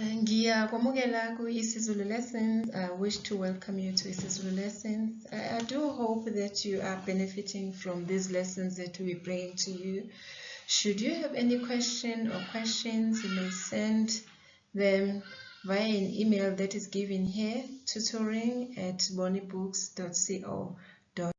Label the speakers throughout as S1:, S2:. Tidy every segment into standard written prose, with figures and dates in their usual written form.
S1: Ngiyakwamukela ku-IsiZulu Lessons. I wish to welcome you to IsiZulu Lessons. I do hope that you are benefiting from these lessons that we bring to you. Should you have any question or questions, you may send them via an email that is given here, tutoring@bonibooks.co.za.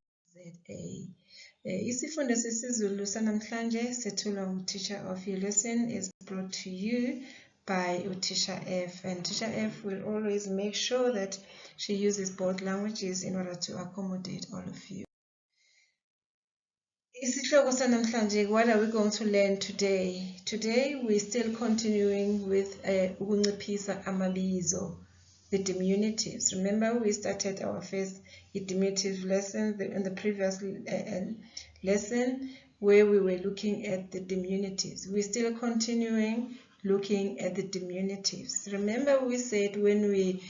S1: Isifundo sesiZulu sanamhlanje sethulwa u-teacher of your lesson is brought to you by Teacher F, and Teacher F will always make sure that she uses both languages in order to accommodate all of you. Isihloko sanamhlanje, what are we going to learn today? Today we're still continuing with Ukunciphisa amabizo, the diminutives. Remember, we started our first diminutive lesson in the previous lesson where we were looking at the diminutives. We're still continuing looking at the diminutives. Remember, we said when we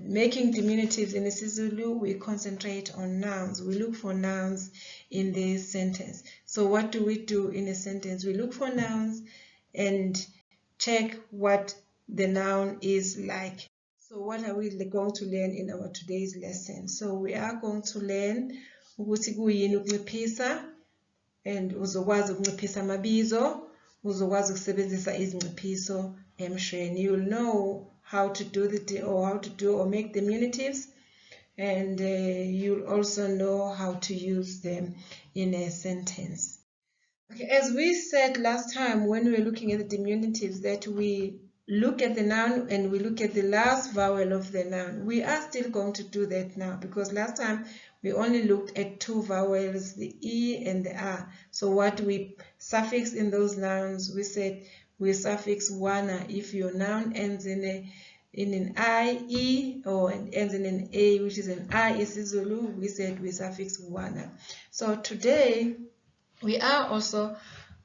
S1: making diminutives in IsiZulu, we concentrate on nouns. We look for nouns in this sentence. So what do we do in a sentence? We look for nouns and check what the noun is like. So what are we going to learn in our today's lesson? So we are going to learn ukuthi kuyini ukunciphisa, and uzokwazi ukunciphisa amabizo, uzokwazi ukusebenzisa izinciphiso emshweni. You'll know how to do or make diminutives, and you'll also know how to use them in a sentence. Okay, as we said last time when we were looking at the diminutives, that we look at the noun and we look at the last vowel of the noun. We are still going to do that now because last time we only looked at two vowels, the E and the R. So what we suffix in those nouns, we said we suffix wana if your noun ends in an I, E, or ends in an A, which is an I IsiZulu, we said we suffix wana. So today we are also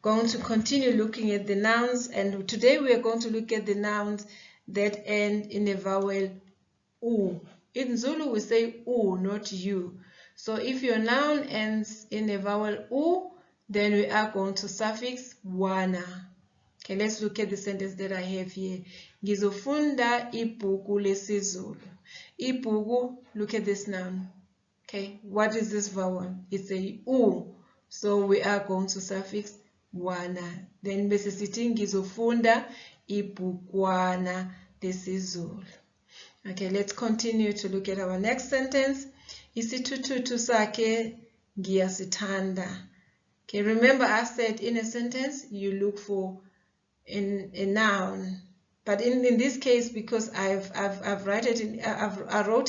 S1: going to continue looking at the nouns, and today we are going to look at the nouns that end in a vowel U. In Zulu we say U, not U. So if your noun ends in a vowel U, then we are going to suffix wana. Okay, let's look at the sentence that I have here. Ngizofunda ibhuku lesiZulu. Ibhuku, look at this noun. Okay, what is this vowel? It's a U. So we are going to suffix wana. Then bese sithi ngizofunda ibhukwana lesiZulu. Okay, let's continue to look at our next sentence. Isithuthuthi sakhe ngiyasithanda. Okay, remember I said in a sentence you look for a noun, but in this case, because I wrote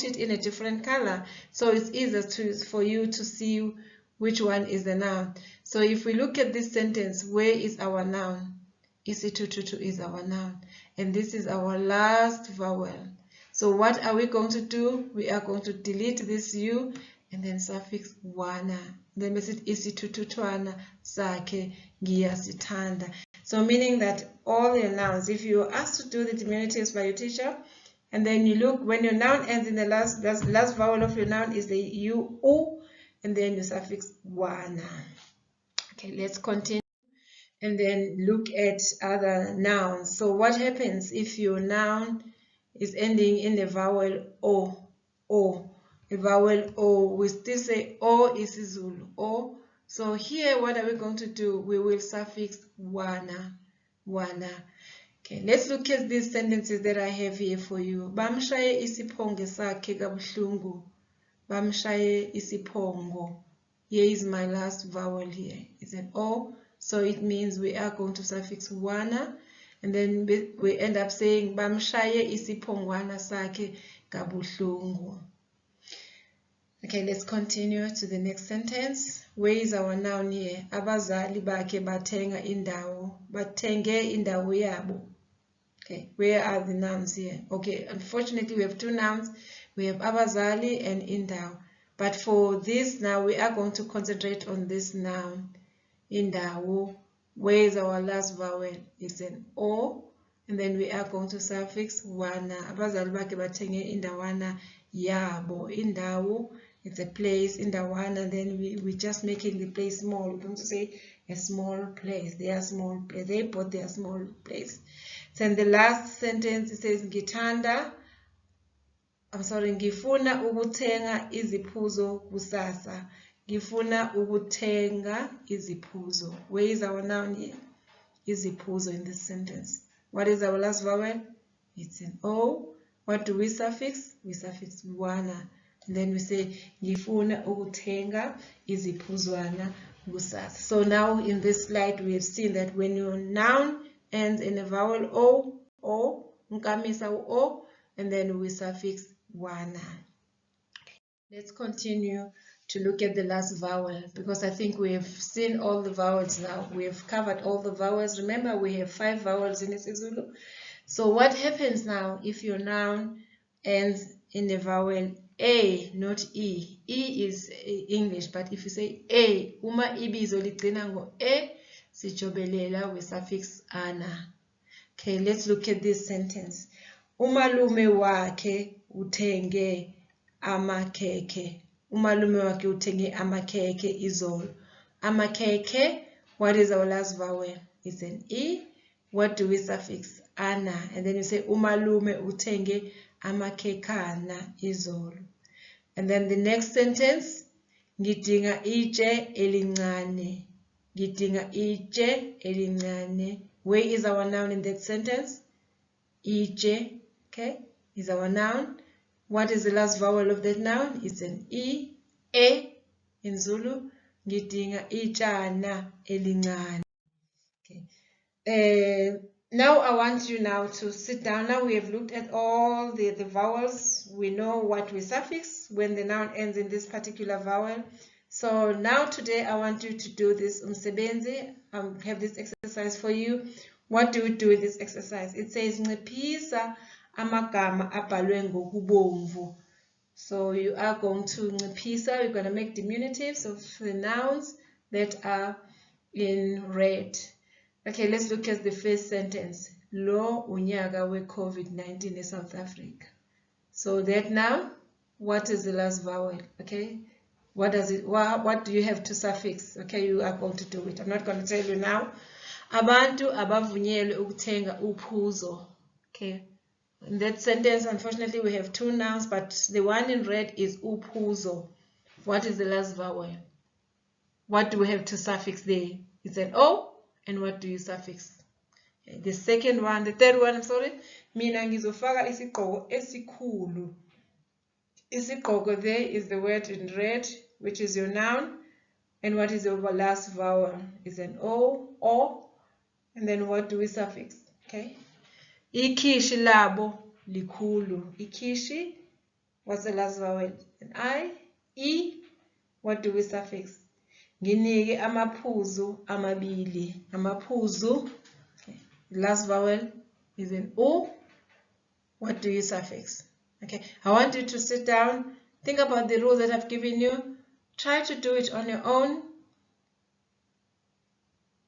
S1: it in a different color, so it's easier for you to see which one is the noun. So if we look at this sentence, where is our noun? Isithuthuthi is our noun, and this is our last vowel. So what are we going to do? We are going to delete this U and then suffix wana. Then we say isithuthuthwana sakhe ngiyasithanda. So meaning that all your nouns, if you are asked to do the diminutives by your teacher, and then you look, when your noun ends in the last vowel of your noun is the U, U, and then you suffix wana. Okay, let's continue and then look at other nouns. So what happens if your noun is ending in the vowel O, O, a vowel O? We still say O IsiZulu, O. So here, what are we going to do? We will suffix wana, wana. Okay, let's look at these sentences that I have here for you. Bamshaye isiphongo sakhe kabuhlungu. Bamshaye isiphongo. Here is my last vowel here. It's an O, so it means we are going to suffix wana, and then we end up saying bamshaye isiphongwana sakhe kabuhlungu. Okay, let's continue to the next sentence. Where is our noun here? Abazali bakhe bathenga indawo. Bathenge indawo yabo. Okay, where are the nouns here? Okay, unfortunately we have two nouns. We have abazali and indawo. But for this now, we are going to concentrate on this noun, indawo. Where is our last vowel? It's an O, and then we are going to suffix wana. Abazali bakhe bathenge indawana yabo. Indawo, it's a place, indawana, then we're just making the place small. We're going to say a small place. They are small place. They bought their small place. Then the last sentence it says ngithanda. Ngifuna ukuthenga iziphuzo kusasa. Ngifuna ukuthenga iziphuzo. Where is our noun here? Iziphuzo in this sentence. What is our last vowel? It's an O. What do we suffix? We suffix wana. And then we say ngifuna ukuthenga iziphuzwana kusasa. So now in this slide we have seen that when your noun ends in a vowel O, nkamisa O, and then we suffix wana. Let's continue to look at the last vowel, because I think we have seen all the vowels now. We have covered all the vowels. Remember, we have 5 vowels in IsiZulu. So what happens now if your noun ends in a vowel A, not E? E is English, but if you say A, uma ibizo ligcina ngo A, sijobelela with suffix ana. Okay, let's look at this sentence. Umalume wakhe uthenge amakhekhe. Umalume wakhe uthenge amakhekhe izolo. Amakhekhe, what is our last vowel? It's an E. What do we suffix? Ana. And then you say umalume uthenge amakhekhana izolo. And then the next sentence, ngidinga itshe elincane. Ngidinga itshe elincane. Where is our noun in that sentence? Itshe, okay, is our noun. What is the last vowel of that noun? It's an E. E in Zulu. Ngidinga itshana elincane. Okay. Now I want you now to sit down. Now we have looked at all the vowels. We know what we suffix when the noun ends in this particular vowel. So now today I want you to do this umsebenzi. Have this exercise for you. What do we do with this exercise? It says nciphisa amagama abhalwe ngokubomvu. So you are going to nciphisa, you're going to make diminutives of the nouns that are in red. Okay, let's look at the first sentence. Lo unyaka we COVID-19 in South Africa. So that now, what is the last vowel? Okay, what does it? What do you have to suffix? Okay, you are going to do it. I'm not going to tell you now. Abantu abavunyelwe ukuthenga uphuzo. Okay, in that sentence, unfortunately, we have 2 nouns, but the one in red is uphuzo. What is the last vowel? What do we have to suffix there? It's an O. And what do you suffix? The third one, I'm sorry. Mina ngizofaka isigqoko esikhulu. Isigqoko there is the word in red, which is your noun. And what is your last vowel? Is an O. And then what do we suffix? Okay. Ikhishi labo likhulu. Ikhishi, what's the last vowel? An I. E. What do we suffix? Nginike amaphuzu amabili. Amaphuzu. Okay. The last vowel is an O. What do you suffix? Okay. I want you to sit down. Think about the rules that I've given you. Try to do it on your own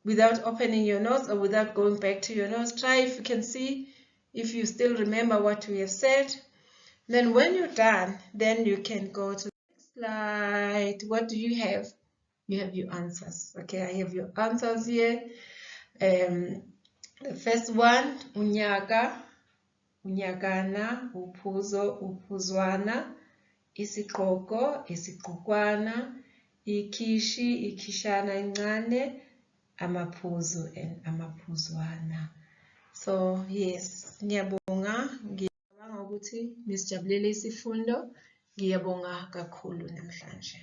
S1: without opening your notes or without going back to your notes. Try if you can see, if you still remember what we have said. Then when you're done, then you can go to the next slide. What do you have? You have your answers. Okay, I have your answers here. The first one, unyaka, unyakana, uphuzo, uphuzwana, isigqoko, isigqokwana, ikhishi, ikhishana encane, amaphuzu and amaphuzwana. So yes, ngiyabonga, ngiyabonga ukuthi nisijabulele isifundo. Ngiyabonga kakhulu namhlanje.